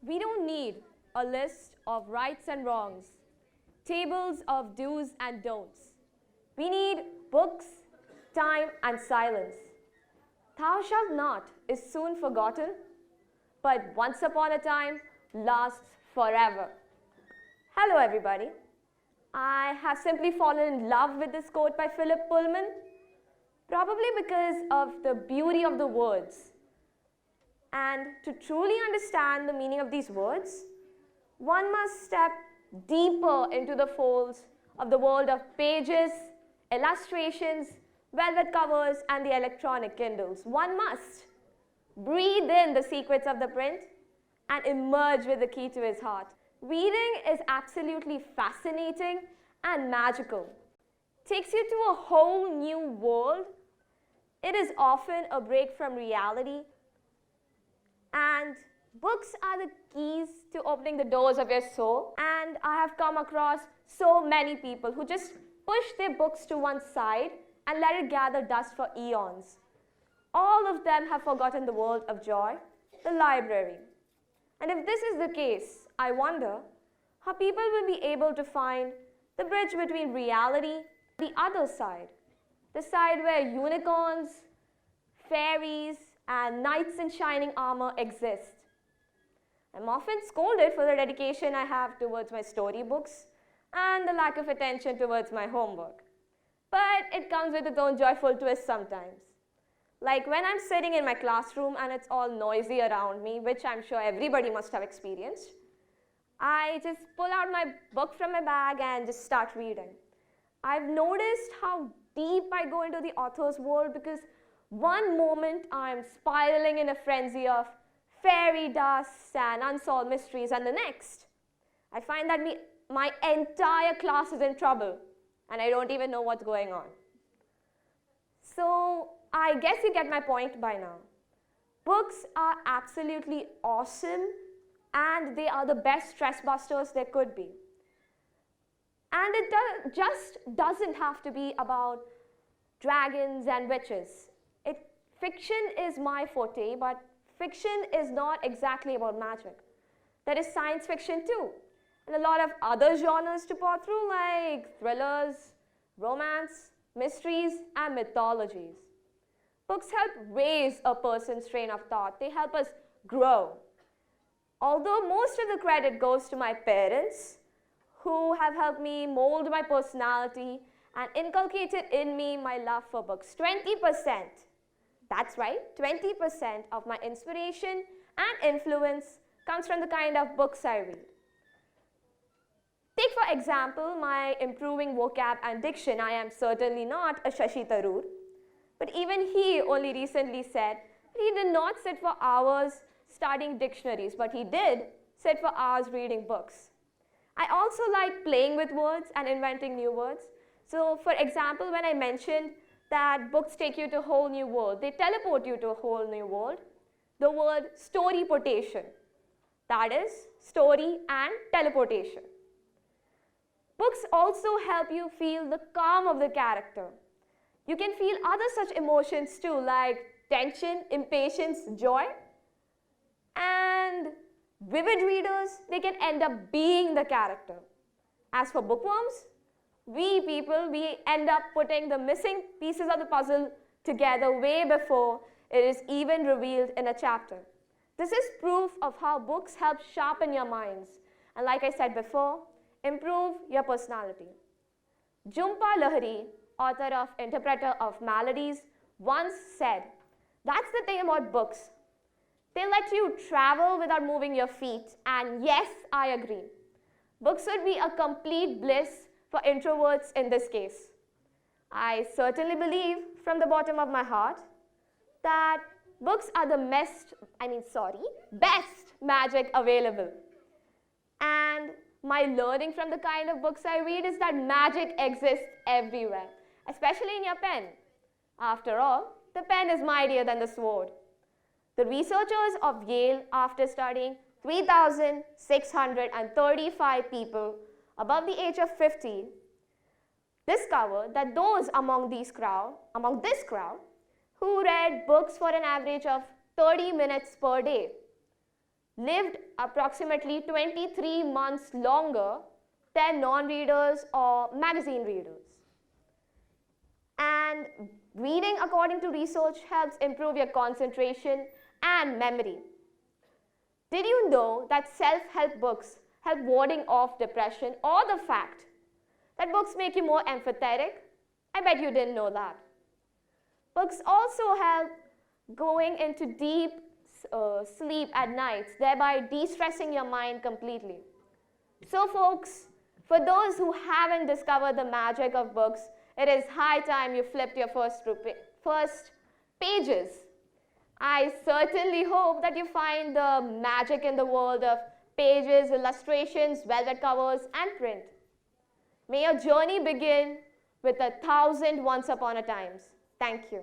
We don't need a list of rights and wrongs, tables of do's and don'ts. We need books, time, and silence. Thou shalt not is soon forgotten, but once upon a time lasts forever. Hello, everybody. I have simply fallen in love with this quote by Philip Pullman, probably because of the beauty of the words. And to truly understand the meaning of these words, one must step deeper into the folds of the world of pages, illustrations, velvet covers, and the electronic Kindles. One must breathe in the secrets of the print and emerge with the key to his heart. Reading is absolutely fascinating and magical. Takes you to a whole new world. It is often a break from reality. And books are the keys to opening the doors of your soul. And I have come across so many people who just push their books to one side and let it gather dust for eons. All of them have forgotten the world of joy, the library. And if this is the case, I wonder how people will be able to find the bridge between reality and the other side, the side where unicorns, fairies, and knights in shining armor exist. I'm often scolded for the dedication I have towards my storybooks and the lack of attention towards my homework. But it comes with its own joyful twist sometimes. Like when I'm sitting in my classroom and it's all noisy around me, which I'm sure everybody must have experienced, I just pull out my book from my bag and just start reading. I've noticed how deep I go into the author's world because one moment I'm spiraling in a frenzy of fairy dust and unsolved mysteries, and the next I find that my entire class is in trouble and I don't even know what's going on. So I guess you get my point by now. Books are absolutely awesome and they are the best stress busters there could be. And it just doesn't have to be about dragons and witches. Fiction is my forte, but fiction is not exactly about magic. There is science fiction too, and a lot of other genres to pour through like thrillers, romance, mysteries, and mythologies. Books help raise a person's train of thought. They help us grow. Although most of the credit goes to my parents, who have helped me mold my personality and inculcated in me my love for books. 20%. That's right, 20% of my inspiration and influence comes from the kind of books I read. Take for example my improving vocab and diction. I am certainly not a Shashi Tharoor, but even he only recently said that he did not sit for hours studying dictionaries, but he did sit for hours reading books. I also like playing with words and inventing new words. So for example, when I mentioned that books take you to a whole new world, they teleport you to a whole new world, the word storyportation, that is story and teleportation. Books also help you feel the calm of the character. You can feel other such emotions too, like tension, impatience, joy. And vivid readers, they can end up being the character. As for bookworms, we people, we end up putting the missing pieces of the puzzle together way before it is even revealed in a chapter. This is proof of how books help sharpen your minds and, like I said before, improve your personality. Jhumpa Lahiri, author of Interpreter of Maladies, once said, "That's the thing about books. They let you travel without moving your feet." And yes, I agree. Books would be a complete bliss for introverts in this case. I certainly believe from the bottom of my heart that books are the best magic available. And my learning from the kind of books I read is that magic exists everywhere, especially in your pen. After all, the pen is mightier than the sword. The researchers of Yale, after studying 3,635 people above the age of 50, discovered that those among this crowd who read books for an average of 30 minutes per day lived approximately 23 months longer than non-readers or magazine readers. And reading, according to research, helps improve your concentration and memory. Did you know that self-help books help warding off depression, or the fact that books make you more empathetic? I bet you didn't know that. Books also help going into deep sleep at nights, thereby de-stressing your mind completely. So folks, for those who haven't discovered the magic of books, it is high time you flipped your first pages. I certainly hope that you find the magic in the world of pages, illustrations, velvet covers, and print. May your journey begin with 1,000 once upon a times. Thank you.